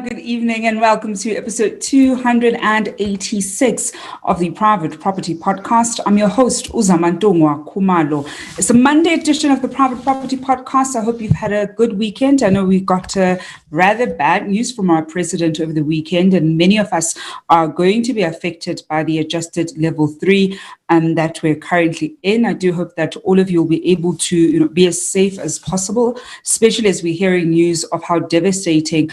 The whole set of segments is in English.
Good evening and welcome to episode 286 of the Private Property Podcast. I'm your host, Uzamantungwa Kumalo. It's a Monday edition of the Private Property Podcast. I hope you've had a good weekend. I know we got rather bad news from our president over the weekend, and many of us are going to be affected by the adjusted level 3 that we're currently in. I do hope that all of you will be able to be as safe as possible, especially as we're hearing news of how devastating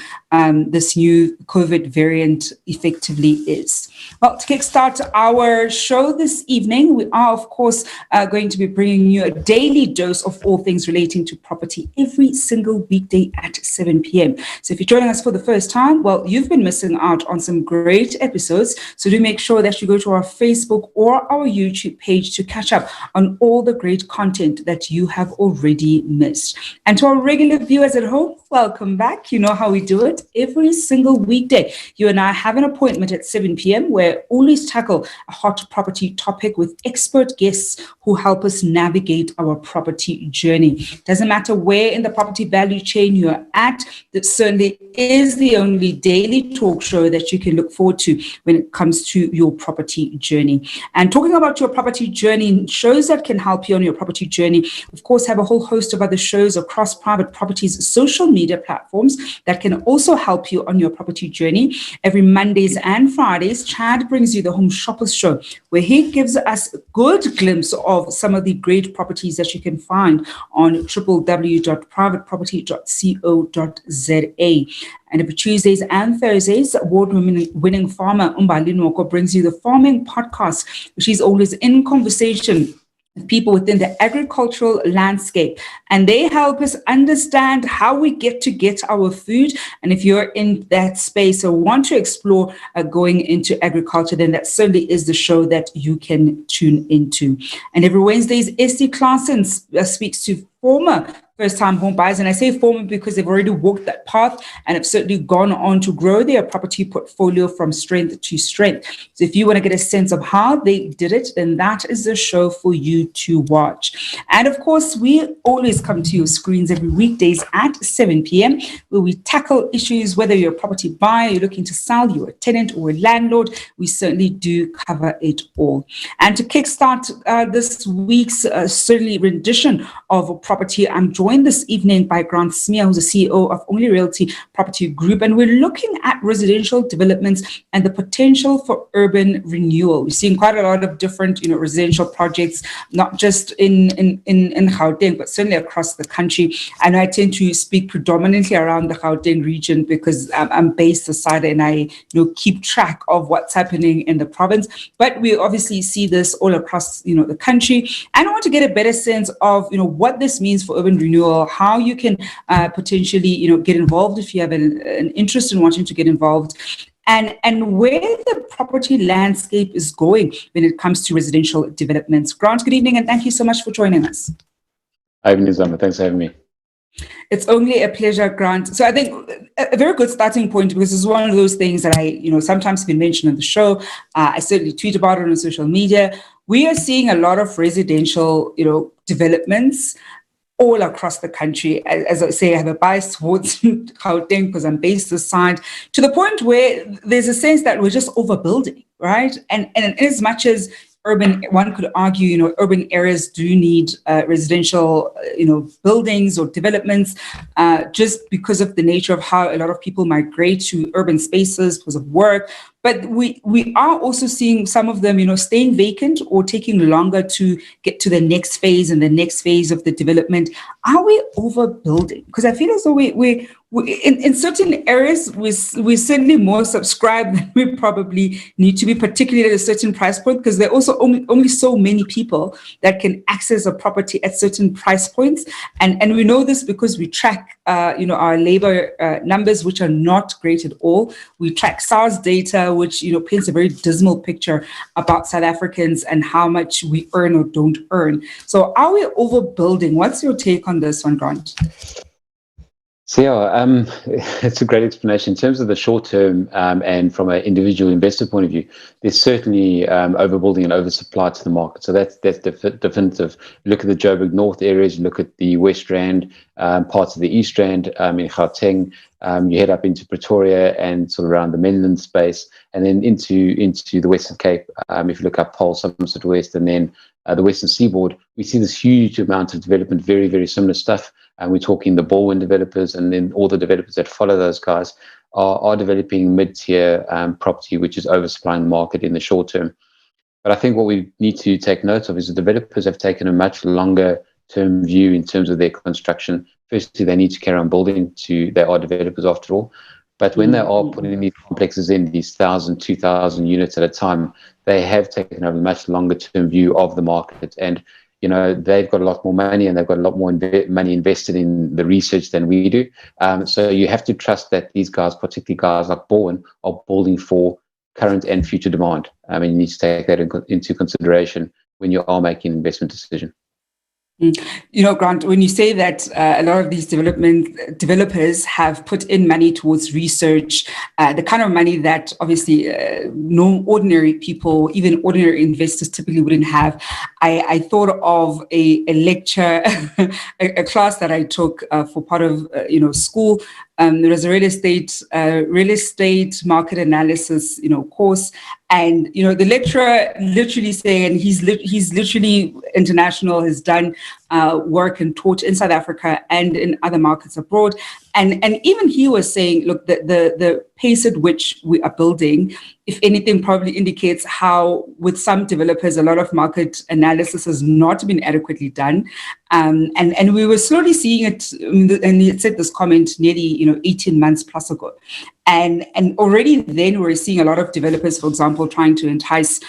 this new COVID variant effectively is. Well, to kickstart our show this evening, we are, of course, going to be bringing you a daily dose of all things relating to property every single weekday at 7 p.m. So if you're joining us for the first time, well, you've been missing out on some great episodes. So do make sure that you go to our Facebook or our YouTube page to catch up on all the great content that you have already missed. And to our regular viewers at home, welcome back. You know how we do it. Every single weekday, you and I have an appointment at 7 p.m. where we always tackle a hot property topic with expert guests who help us navigate our property journey. Doesn't matter where in the property value chain you're at, that certainly is the only daily talk show that you can look forward to when it comes to your property journey. And talking about your property journey, shows that can help you on your property journey, of course, have a whole host of other shows across Private Property's social media platforms that can also help you on your property journey. Every Mondays and Fridays, Chad brings you the Home Shoppers Show, where he gives us a good glimpse of some of the great properties that you can find on www.privateproperty.co.za. And every Tuesdays and Thursdays, award-winning farmer Umbali Nwoko brings you the Farming Podcast, which is always in conversation with people within the agricultural landscape. And they help us understand how we get our food. And if you're in that space or want to explore going into agriculture, then that certainly is the show that you can tune into. And every Wednesdays, Esty Claassen speaks to former first-time home buyers. And I say former because they've already walked that path and have certainly gone on to grow their property portfolio from strength to strength. So if you want to get a sense of how they did it, then that is the show for you to watch. And of course, we always come to your screens every weekdays at 7 p.m. where we tackle issues, whether you're a property buyer, you're looking to sell, you're a tenant or a landlord, we certainly do cover it all. And to kickstart this week's certainly rendition of property, I'm joined this evening by Grant Smear, who's the CEO of Only Realty Property Group, and we're looking at residential developments and the potential for urban renewal. We're seeing quite a lot of different, residential projects, not just in Gauteng, but certainly across the country. And I tend to speak predominantly around the Gauteng region because I'm based aside and I keep track of what's happening in the province. But we obviously see this all across the country. And I want to get a better sense of what this means for urban renewal, how you can potentially get involved if you have an interest in wanting to get involved, and where the property landscape is going when it comes to residential developments. Grant, good evening, and thank you so much for joining us. Hi, Nizama. Thanks for having me. It's only a pleasure, Grant. So I think a very good starting point, because it's one of those things that I, sometimes been mentioned on the show. I certainly tweet about it on social media. We are seeing a lot of residential, developments all across the country. As I say, I have a bias towards Gauteng because I'm based this side, to the point where there's a sense that we're just overbuilding, right? And as much as one could argue, urban areas do need residential, buildings or developments, just because of the nature of how a lot of people migrate to urban spaces because of work. But we are also seeing some of them, staying vacant or taking longer to get to the next phase and the next phase of the development. Are we overbuilding? Because I feel as though we in certain areas, we're certainly more subscribed than we probably need to be, particularly at a certain price point, because there are also only so many people that can access a property at certain price points. And we know this because we track, our labor numbers, which are not great at all. We track SARS data, which, paints a very dismal picture about South Africans and how much we earn or don't earn. So are we overbuilding? What's your take on this one, Grant? So yeah, it's a great explanation. In terms of the short term and from an individual investor point of view, there's certainly overbuilding and oversupply to the market. So that's definitive. You look at the Joburg North areas, you look at the West Rand, parts of the East Rand, in Gauteng, you head up into Pretoria and sort of around the Menlyn space, and then into the Western Cape. If you look up Paarl, Somerset West, and then the Western Seaboard, we see this huge amount of development, very, very similar stuff. And we're talking the Baldwin developers, and then all the developers that follow those guys are developing mid-tier property, which is oversupplying the market in the short term. But I think what we need to take note of is the developers have taken a much longer term view in terms of their construction. Firstly, they need to carry on building. They are developers after all. But when they are putting these complexes in, these 1,000, 2,000 units at a time, they have taken a much longer term view of the market. And they've got a lot more money, and they've got a lot more money invested in the research than we do. So you have to trust that these guys, particularly guys like Baldwin, are building for current and future demand. I mean, you need to take that into consideration when you are making an investment decision. Grant, when you say that a lot of these developers have put in money towards research, the kind of money that obviously no ordinary people, even ordinary investors, typically wouldn't have, I thought of a lecture, a class that I took for part of school. There was a real estate market analysis, course, and the lecturer literally saying he's literally international, has done work and taught in South Africa and in other markets abroad, and even he was saying, look, the pace at which we are building, if anything, probably indicates how, with some developers, a lot of market analysis has not been adequately done. And we were slowly seeing it, and he said this comment nearly, 18 months plus ago. And already then we were seeing a lot of developers, for example, trying to entice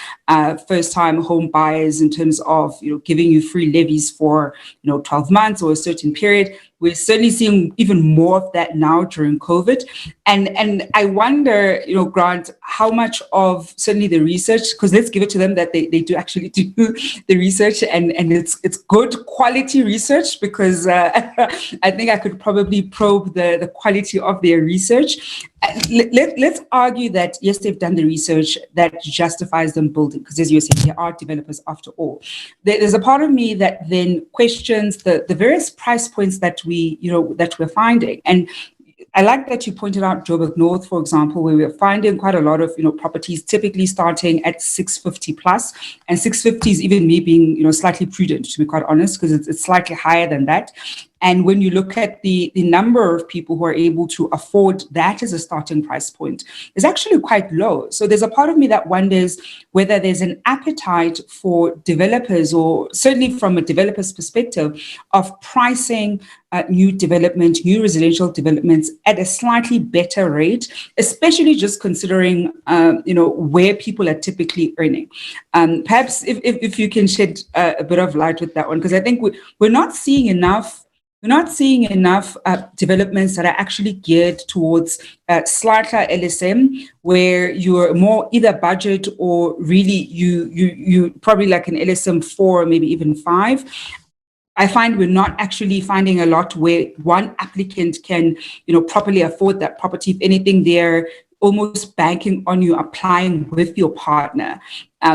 first-time home buyers in terms of, giving you free levies for, 12 months or a certain period. We're certainly seeing even more of that now during COVID. And I wonder, Grant, how much of certainly the research, because let's give it to them that they do actually do the research, and it's good quality research, because I think I could probably probe the quality of their research. Let's argue that, yes, they've done the research that justifies them building, because as you were saying, they are developers after all. There's a part of me that then questions the various price points that we're finding. And I like that you pointed out Joburg North, for example, where we're finding quite a lot of properties typically starting at 650 plus, and 650 is even me being slightly prudent, to be quite honest, because it's slightly higher than that. And when you look at the number of people who are able to afford that as a starting price point, is actually quite low. So there's a part of me that wonders whether there's an appetite for developers, or certainly from a developer's perspective, of pricing new development, new residential developments at a slightly better rate, especially just considering, where people are typically earning. Perhaps if you can shed a bit of light with that one, because I think we're not seeing enough. We're not seeing enough developments that are actually geared towards slightly LSM, where you're more either budget or really you probably like an LSM 4, maybe even 5. I find we're not actually finding a lot where one applicant can, properly afford that property. If anything, they're almost banking on you applying with your partner,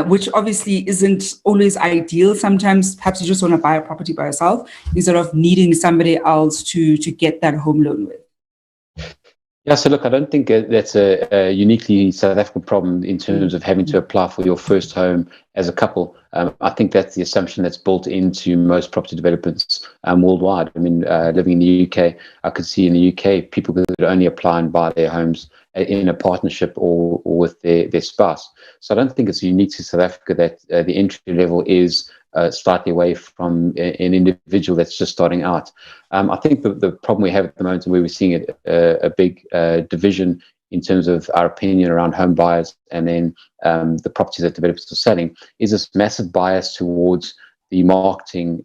which obviously isn't always ideal. Sometimes perhaps you just want to buy a property by yourself instead of needing somebody else to get that home loan with. Yeah, so look, I don't think that's a uniquely South African problem in terms of having to apply for your first home as a couple. I think that's the assumption that's built into most property developments worldwide. I mean, living in the UK, I could see in the UK people could only apply and buy their homes in a partnership or with their spouse. So I don't think it's unique to South Africa that the entry level is slightly away from an individual that's just starting out. I think the problem we have at the moment, and where we're seeing a big division in terms of our opinion around home buyers and then the properties that developers are selling, is this massive bias towards the marketing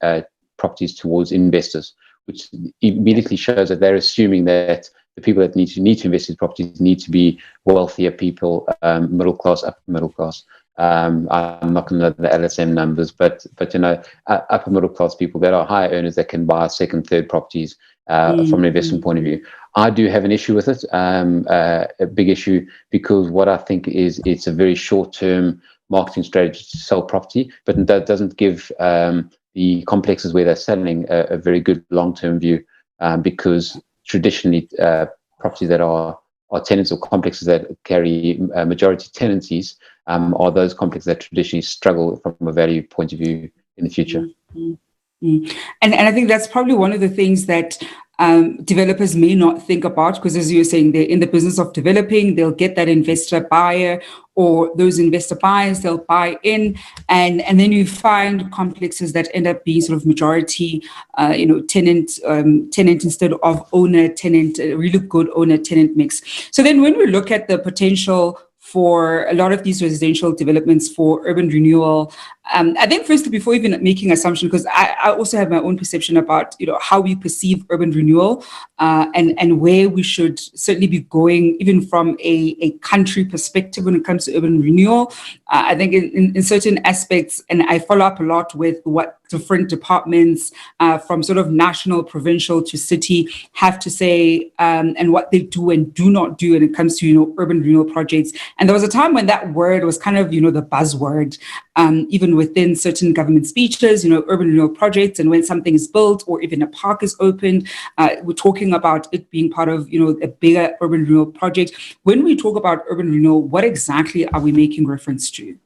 properties towards investors, which immediately shows that they're assuming that the people that need to invest in properties need to be wealthier people, middle class, upper middle class. I'm not going to know the LSM numbers, but upper middle class people that are higher earners that can buy second, third properties from an investment point of view. I do have an issue with it, a big issue, because what I think is it's a very short-term marketing strategy to sell property, but that doesn't give the complexes where they're selling a very good long-term view, because traditionally properties that are tenants or complexes that carry majority tenancies are those complexes that traditionally struggle from a value point of view in the future. And I think that's probably one of the things that developers may not think about, because as you're saying, they're in the business of developing, they'll get that investor buyer or those investor buyers, they'll buy in, and then you find complexes that end up being sort of majority, tenant instead of owner tenant, a really good owner tenant mix. So then when we look at the potential for a lot of these residential developments for urban renewal, I think firstly, before even making assumption, because I also have my own perception about how we perceive urban renewal and where we should certainly be going, even from a country perspective when it comes to urban renewal. I think in certain aspects, and I follow up a lot with what different departments from sort of national, provincial to city have to say, and what they do and do not do when it comes to urban renewal projects. And there was a time when that word was kind of the buzzword, even within certain government speeches, urban renewal projects, and when something is built or even a park is opened, we're talking about it being part of a bigger urban renewal project. When we talk about urban renewal, what exactly are we making reference to?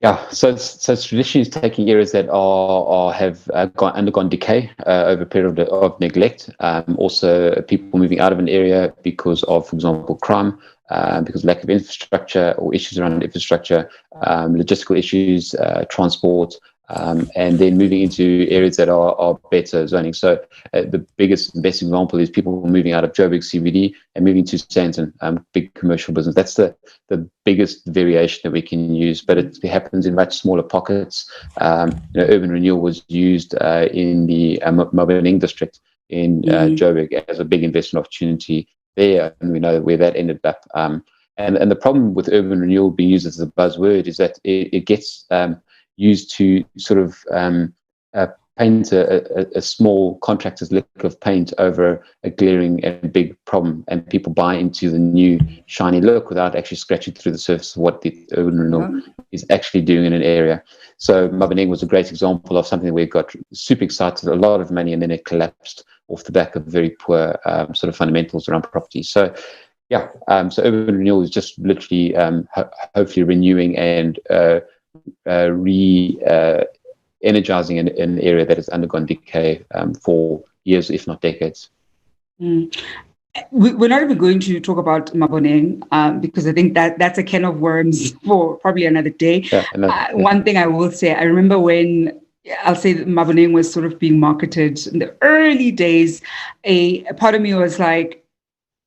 Yeah, so it's traditionally taking areas that have undergone decay over a period of neglect. Also, people moving out of an area because of, for example, crime, because of lack of infrastructure or issues around infrastructure, logistical issues, transport, and then moving into areas that are better zoning. So the biggest and best example is people moving out of Joburg CBD and moving to Sandton, big commercial business. That's the biggest variation that we can use, but it happens in much smaller pockets. Urban renewal was used in the Maboneng district in Joburg as a big investment opportunity there, and we know where that ended up. And the problem with urban renewal being used as a buzzword is that it gets used to sort of paint a small contractor's lick of paint over a glaring and big problem, and people buy into the new shiny look without actually scratching through the surface of what the urban renewal is actually doing in an area. So Maboneng was a great example of something where we got super excited, a lot of money, and then it collapsed off the back of very poor sort of fundamentals around property. So yeah, so urban renewal is just literally hopefully renewing and energizing an area that has undergone decay for years, if not decades. We're not even going to talk about Maboneng because I think that's a can of worms for probably another day. One thing I will say, I remember when I'll say that Maboneng was sort of being marketed in the early days, a part of me was like,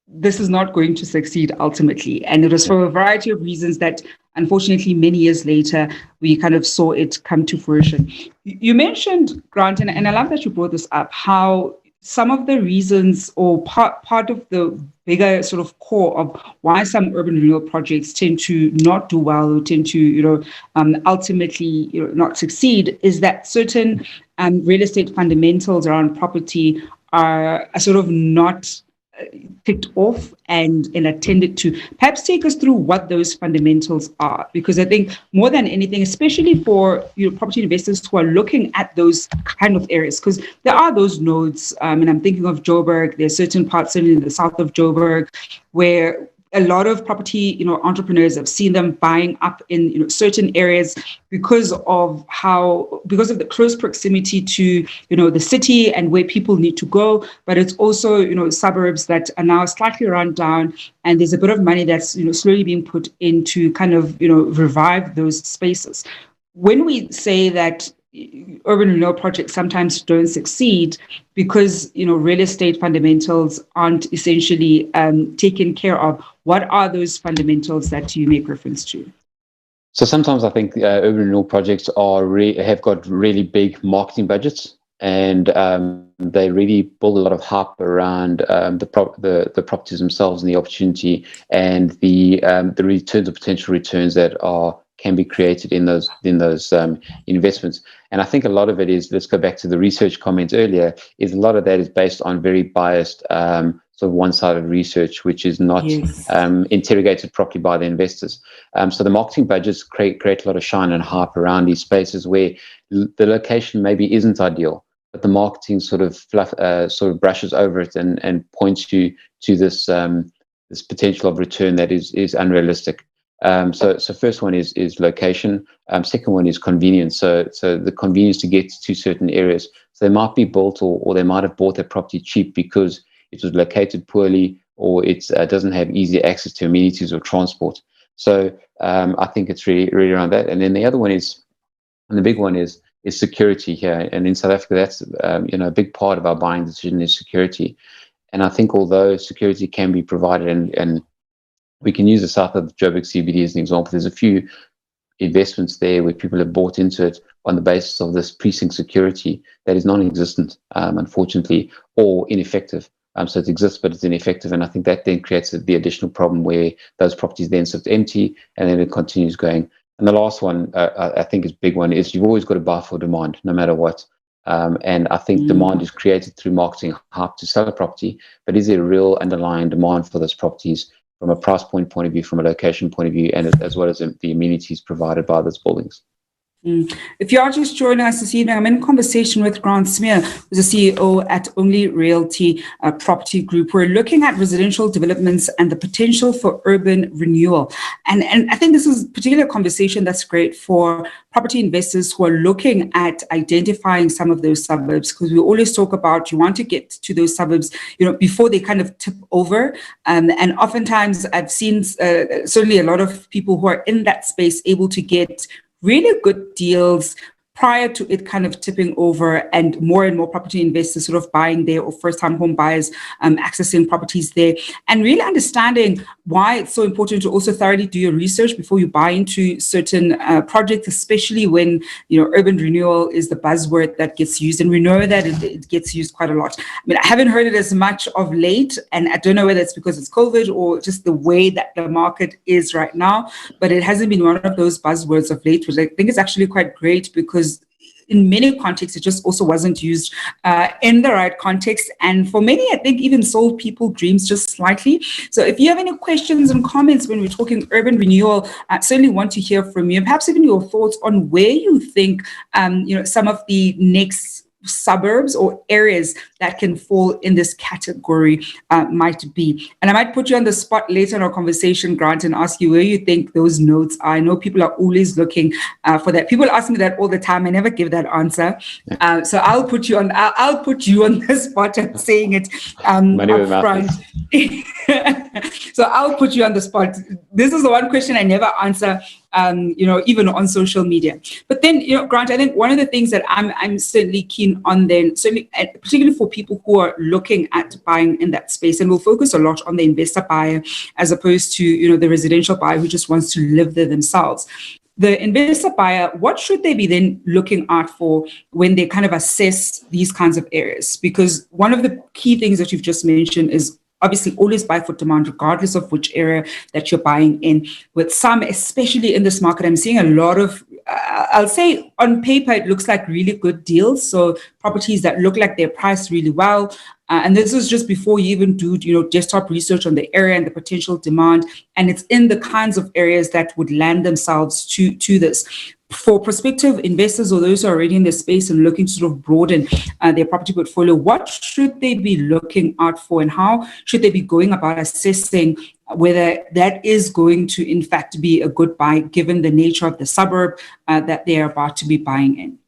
this is not going to succeed ultimately. And it was for a variety of reasons that, unfortunately, many years later, we kind of saw it come to fruition. You mentioned, Grant, and I love that you brought this up, how some of the reasons or part of the bigger sort of core of why some urban renewal projects tend to not do well or tend to, ultimately, not succeed is that certain real estate fundamentals around property are sort of not ticked off and attended to. Perhaps take us through what those fundamentals are, because I think more than anything, especially for property investors who are looking at those kind of areas, because there are those nodes, and I'm thinking of Joburg. There's certain parts, certainly in the south of Joburg, where a lot of property, entrepreneurs have seen them buying up in, certain areas because of the close proximity to, the city and where people need to go. But it's also, suburbs that are now slightly run down, and there's a bit of money that's, slowly being put into kind of, revive those spaces. When we say that urban renewal projects sometimes don't succeed because real estate fundamentals aren't essentially taken care of, what are those fundamentals that you make reference to? So sometimes I think urban renewal projects have got really big marketing budgets, and they really build a lot of hype around the properties themselves and the opportunity and the returns or potential returns that can be created in those investments. And I think a lot of it is, let's go back to the research comments earlier, is a lot of that is based on very biased sort of one-sided research, which is not interrogated properly by the investors. So the marketing budgets create a lot of shine and hype around these spaces where the location maybe isn't ideal, but the marketing sort of brushes over it and points you to this potential of return that is unrealistic. So first one is location. Second one is convenience. So the convenience to get to certain areas. So they might be built or they might have bought their property cheap because it was located poorly, or it doesn't have easy access to amenities or transport. So I think it's really around that. And then the other one is, and the big one is security here. And in South Africa, that's a big part of our buying decision is security. And I think although security can be provided, and we can use the south of the Joburg CBD as an example, there's a few investments there where people have bought into it on the basis of this precinct security that is non-existent, unfortunately, or ineffective. So it exists, but it's ineffective. And I think that then creates the additional problem where those properties then sit empty and then it continues going. And the last one, I think is a big one, is you've always got to buy for demand, no matter what. And I think demand is created through marketing hype to sell a property, but is there a real underlying demand for those properties from a price point of view, from a location point of view, and as well as the amenities provided by those buildings? If you are just joining us this evening, I'm in conversation with Grant Smear, who's the CEO at Only Realty Property Group. We're looking at residential developments and the potential for urban renewal. And I think this is a particular conversation that's great for property investors who are looking at identifying some of those suburbs, because we always talk about you want to get to those suburbs, before they kind of tip over. And oftentimes I've seen certainly a lot of people who are in that space able to get really good deals prior to it kind of tipping over, and more property investors sort of buying there, or first-time home buyers accessing properties there, and really understanding why it's so important to also thoroughly do your research before you buy into certain projects, especially when urban renewal is the buzzword that gets used, and we know that it gets used quite a lot. I mean, I haven't heard it as much of late, and I don't know whether it's because it's COVID or just the way that the market is right now, but it hasn't been one of those buzzwords of late, which I think is actually quite great, because in many contexts, it just also wasn't used in the right context. And for many, I think even sold people dreams just slightly. So if you have any questions and comments when we're talking urban renewal, I certainly want to hear from you. Perhaps even your thoughts on where you think, some of the next suburbs or areas that can fall in this category might be. And I might put you on the spot later in our conversation, Grant, and ask you where you think those nodes are. I know people are always looking for that. People ask me that all the time. I never give that answer. So I'll put you on the spot and saying it up front. So I'll put you on the spot. This is the one question I never answer, even on social media. But then, Grant, I think one of the things that I'm certainly keen on then, certainly, particularly for people who are looking at buying in that space, and we'll focus a lot on the investor buyer as opposed to, the residential buyer who just wants to live there themselves. The investor buyer, what should they be then looking out for when they kind of assess these kinds of areas? Because one of the key things that you've just mentioned is obviously always buy for demand, regardless of which area that you're buying in. With some, especially in this market, I'm seeing a lot of I'll say on paper, it looks like really good deals. So properties that look like they're priced really well. And this is just before you even do, desktop research on the area and the potential demand. And it's in the kinds of areas that would lend themselves to this. For prospective investors or those who are already in the space and looking to sort of broaden their property portfolio, what should they be looking out for, and how should they be going about assessing whether that is going to, in fact, be a good buy given the nature of the suburb that they are about to be buying in?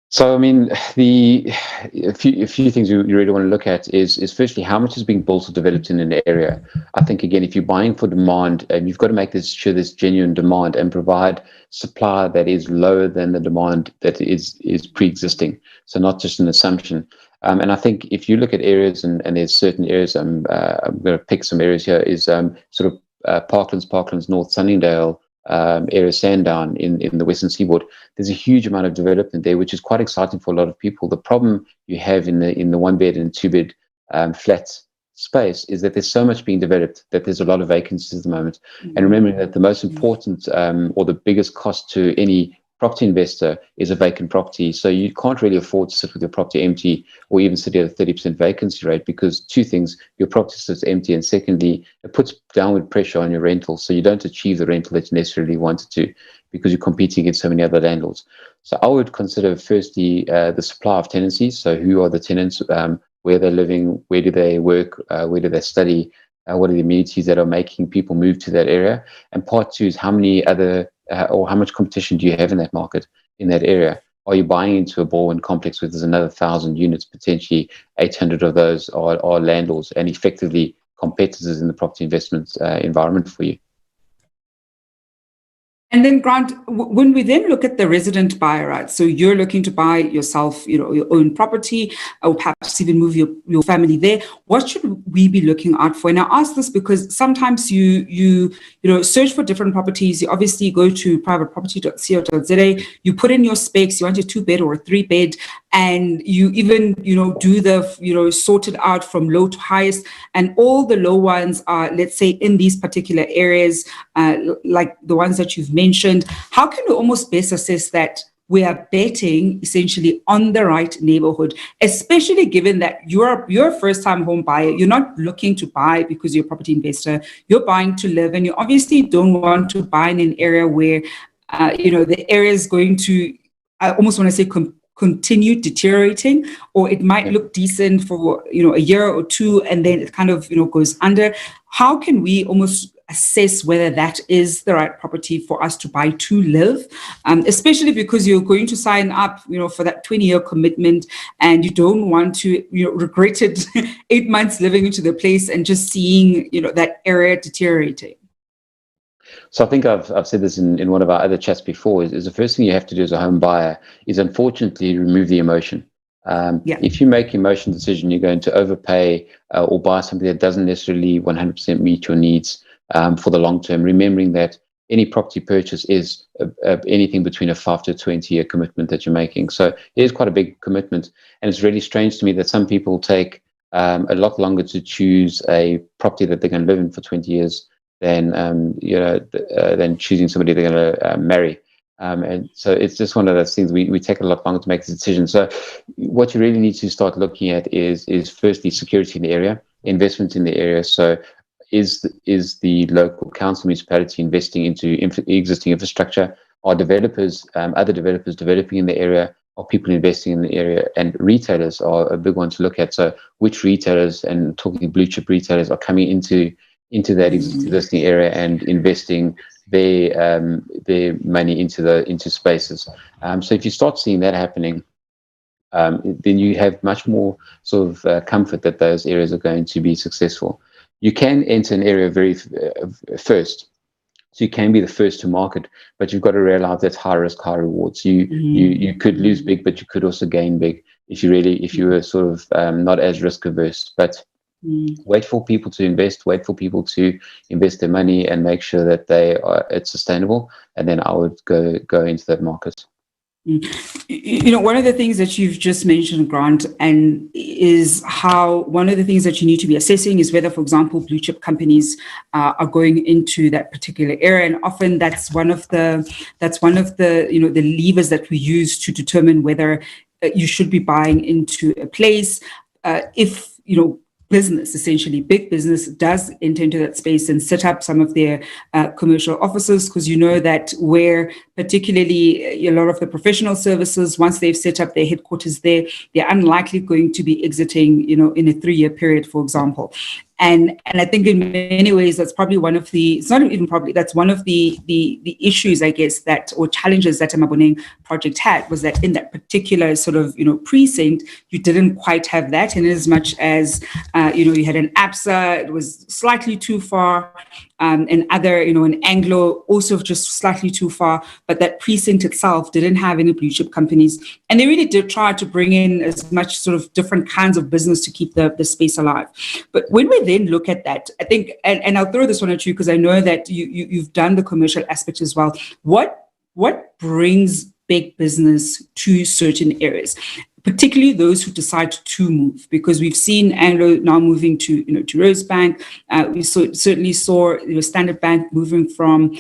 So, I mean, a few things you really want to look at is firstly, how much is being built or developed in an area. I think, again, if you're buying for demand, you've got to make sure there's genuine demand and provide supply that is lower than the demand that is pre-existing. So not just an assumption. And I think if you look at areas, and there's certain areas, I'm going to pick some areas here, is sort of Parklands, North Sunningdale, area Sandown in the Western Seaboard. There's a huge amount of development there, which is quite exciting for a lot of people. The problem you have in the 1-bed and 2-bed flat space is that there's so much being developed that there's a lot of vacancies at the moment. And remembering that the most important or the biggest cost to any property investor is a vacant property. So you can't really afford to sit with your property empty or even sit at a 30% vacancy rate, because two things: your property sits empty, and secondly, it puts downward pressure on your rental. So you don't achieve the rental that you necessarily wanted to, because you're competing against so many other landlords. So I would consider firstly the supply of tenancies. So who are the tenants, where they're living, where do they work, where do they study, what are the amenities that are making people move to that area. And part two is how many other or how much competition do you have in that market, in that area? Are you buying into a Baldwin complex where there's another 1,000 units, potentially 800 of those are landlords and effectively competitors in the property investment environment for you? And then, Grant, when we then look at the resident buyer, right? So you're looking to buy yourself, your own property, or perhaps even move your family there. What should we be looking out for? And I ask this because sometimes you search for different properties. You obviously go to privateproperty.co.za. You put in your specs. You want a 2-bed or a 3-bed, and you even do the sort it out from low to highest. And all the low ones are, let's say, in these particular areas, like the ones that you've mentioned. How can we almost best assess that we are betting essentially on the right neighborhood, especially given that you're a first-time home buyer? You're not looking to buy because you're a property investor. You're buying to live, and you obviously don't want to buy in an area where the area is going to, I almost want to say, continue deteriorating, or it might look decent for a year or two, and then it kind of goes under. How can we almost assess whether that is the right property for us to buy to live, especially because you're going to sign up for that 20-year commitment, and you don't want to regret it 8 months living into the place and just seeing that area deteriorating? So I think I've said this in one of our other chats before, is the first thing you have to do as a home buyer is, unfortunately, remove the emotion. If you make an emotional decision, you're going to overpay or buy something that doesn't necessarily 100% meet your needs for the long term, remembering that any property purchase is anything between a 5 to 20-year commitment that you're making. So it is quite a big commitment. And it's really strange to me that some people take a lot longer to choose a property that they're going to live in for 20 years than choosing somebody they're going to marry. And so it's just one of those things we take a lot longer to make the decision. So what you really need to start looking at is firstly security in the area, investment in the area. So is the local council municipality investing into existing infrastructure? Are developers, other developers developing in the area? Are people investing in the area? And retailers are a big one to look at. So which retailers, and talking blue chip retailers, are coming into that existing area and investing their money into spaces. So if you start seeing that happening, then you have much more sort of comfort that those areas are going to be successful. You can enter an area very first, so you can be the first to market, but you've got to realize that's high risk, high rewards. You could lose big, but you could also gain big if you were sort of not as risk averse. But wait for people to invest, wait for people to invest their money, and make sure that it's sustainable. And then I would go into that market. One of the things that you've just mentioned, Grant, and is how one of the things that you need to be assessing is whether, for example, blue chip companies are going into that particular area, and often that's one of the the levers that we use to determine whether you should be buying into a place. If business, essentially big business, does enter into that space and set up some of their commercial offices, because that where particularly a lot of the professional services, once they've set up their headquarters there, they're unlikely going to be exiting, in a 3-year period, for example. And I think in many ways that's probably one of the, it's not even probably, that's one of the issues, I guess, that, or challenges that the Maboneng project had, was that in that particular sort of, precinct, you didn't quite have that. And as much as, you had an ABSA, it was slightly too far, and other, an Anglo also just slightly too far, but that precinct itself didn't have any blue chip companies. And they really did try to bring in as much sort of different kinds of business to keep the space alive. But when we then look at that, I think, and I'll throw this one at you because I know that you've done the commercial aspect as well. What brings big business to certain areas, particularly those who decide to move? Because we've seen Anglo now moving to Rosebank. We certainly saw Standard Bank moving from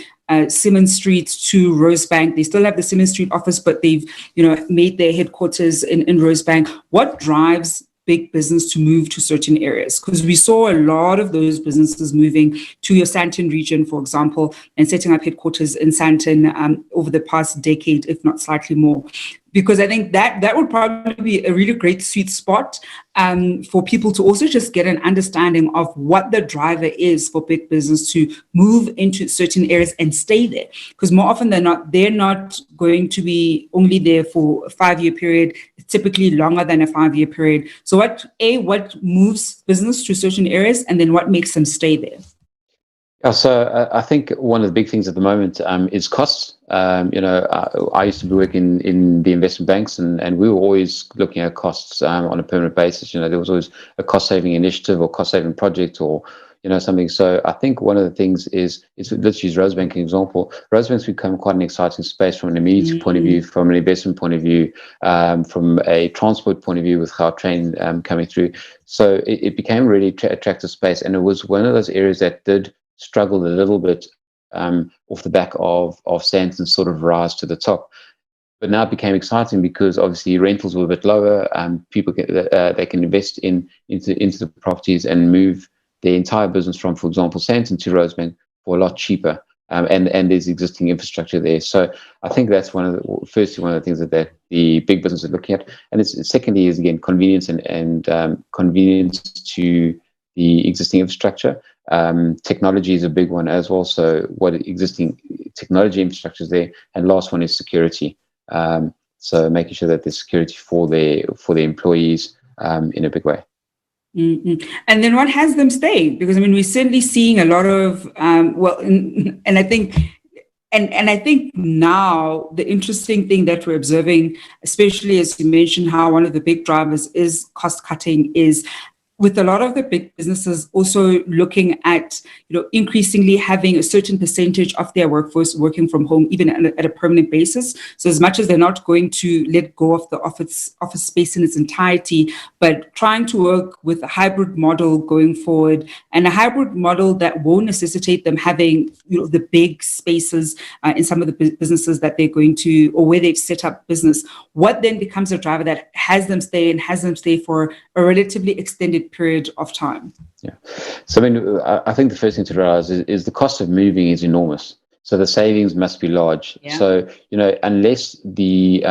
Simmons Street to Rosebank. They still have the Simmons Street office, but they've made their headquarters in Rosebank. What drives big business to move to certain areas? Because we saw a lot of those businesses moving to your Sandton region, for example, and setting up headquarters in Sandton over the past decade, if not slightly more. Because I think that would probably be a really great sweet spot for people to also just get an understanding of what the driver is for big business to move into certain areas and stay there. Because more often than not, they're not going to be only there for a 5-year period. It's typically longer than a 5-year period. So what moves business to certain areas, and then what makes them stay there? Yeah, so I think one of the big things at the moment is costs. I used to be working in the investment banks, and we were always looking at costs on a permanent basis. There was always a cost-saving initiative or cost-saving project or something. So I think one of the things is let's use Rosebank as an example. Rosebank's become quite an exciting space from an amenity point of view, from an investment point of view, from a transport point of view with Gautrain coming through. So it became a really attractive space, and it was one of those areas that did struggled a little bit off the back of Sandton's sort of rise to the top. But now it became exciting because obviously rentals were a bit lower. People they can invest into the properties and move their entire business from, for example, Sandton to Rosebank for a lot cheaper. And there's existing infrastructure there. So I think that's one of the things that the big business are looking at. And secondly is, again, convenience and convenience to the existing infrastructure. Technology is a big one as well. So what existing technology infrastructure is there, and last one is security. So making sure that there's security for the employees in a big way. Mm-hmm. And then what has them stay? Because we're certainly seeing a lot of and I think. And I think now the interesting thing that we're observing, especially as you mentioned, how one of the big drivers is cost cutting, is with a lot of the big businesses also looking at, increasingly having a certain percentage of their workforce working from home, even at a permanent basis. So as much as they're not going to let go of the office space in its entirety, but trying to work with a hybrid model going forward, and a hybrid model that won't necessitate them having, the big spaces in some of the businesses that they're going to, or where they've set up business. What then becomes a driver that has them stay for a relatively extended period of time? Yeah. So I think the first thing to realize is the cost of moving is enormous. So the savings must be large. Yeah. So unless the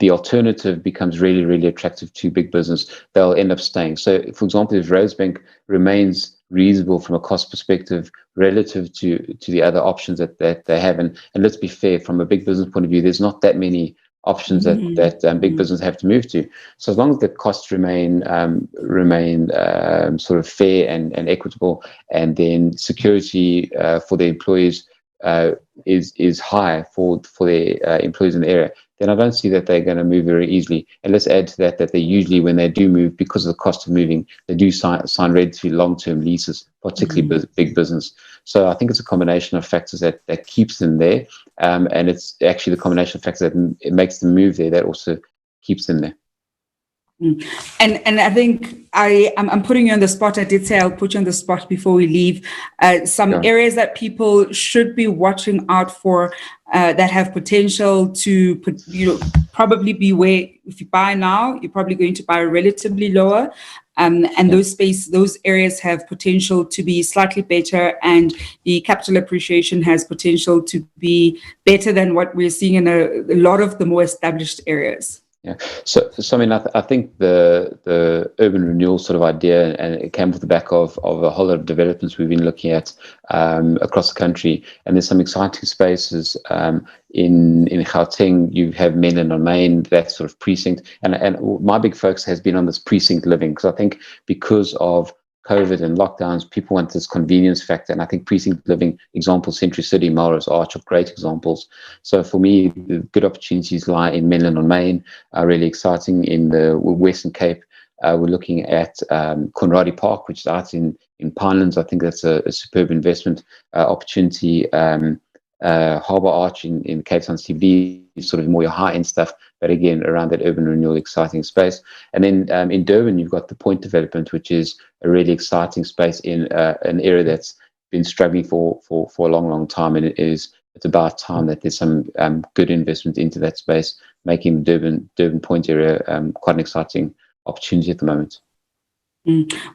alternative becomes really, really attractive to big business, they'll end up staying. So for example, if Rosebank remains reasonable from a cost perspective relative to the other options that they have, and let's be fair, from a big business point of view, there's not that many options that big business have to move to. So as long as the costs remain sort of fair and equitable, and then security for the employees is high for their employees in the area, then I don't see that they're going to move very easily. And let's add to that they usually, when they do move, because of the cost of moving, they do sign relatively long-term leases, particularly big business. So I think it's a combination of factors that keeps them there, and it's actually the combination of factors that it makes them move there that also keeps them there. And I think I'm putting you on the spot. I did say I'll put you on the spot before we leave. Some areas that people should be watching out for that have potential to probably be where, if you buy now, you're probably going to buy relatively lower. And those areas have potential to be slightly better, and the capital appreciation has potential to be better than what we're seeing in a lot of the more established areas. Yeah. So I mean, I think the urban renewal sort of idea, and it came off the back of a whole lot of developments we've been looking at across the country. And there's some exciting spaces in Gauteng. You have Menlyn on Main, that sort of precinct. And my big focus has been on this precinct living, because I think because of COVID and lockdowns, people want this convenience factor. And I think precinct living, example, Century City, Melrose Arch are great examples. So for me, the good opportunities lie in Menlyn on Main, are really exciting. In the Western Cape, we're looking at Conradi Park, which is out in Pinelands. I think that's a superb investment opportunity. Harbour Arch in Cape Town CBD is sort of more your high-end stuff, but again, around that urban renewal, exciting space. And then in Durban, you've got the Point development, which is a really exciting space in an area that's been struggling for a long time. And it's about time that there's some good investment into that space, making the Durban Point area quite an exciting opportunity at the moment.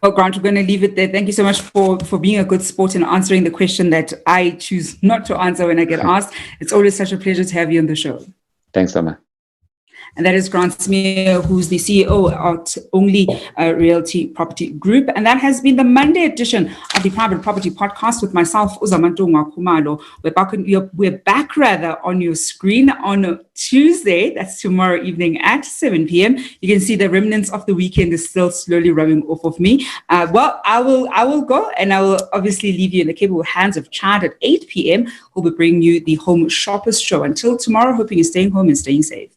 Well, Grant, we're going to leave it there. Thank you so much for being a good sport and answering the question that I choose not to answer when I get asked. It's always such a pleasure to have you on the show. Thanks, Summer. And that is Grant Smear, who's the CEO at Only Realty Property Group. And that has been the Monday edition of the Private Property Podcast with myself, Uzamantunga Kumalo. We're back on your screen on Tuesday. That's tomorrow evening at 7 p.m. You can see the remnants of the weekend is still slowly rubbing off of me. Well, I will go, and I will obviously leave you in the capable hands of Chad at 8 p.m. who'll be bringing you the Home Shoppers Show. Until tomorrow, hoping you're staying home and staying safe.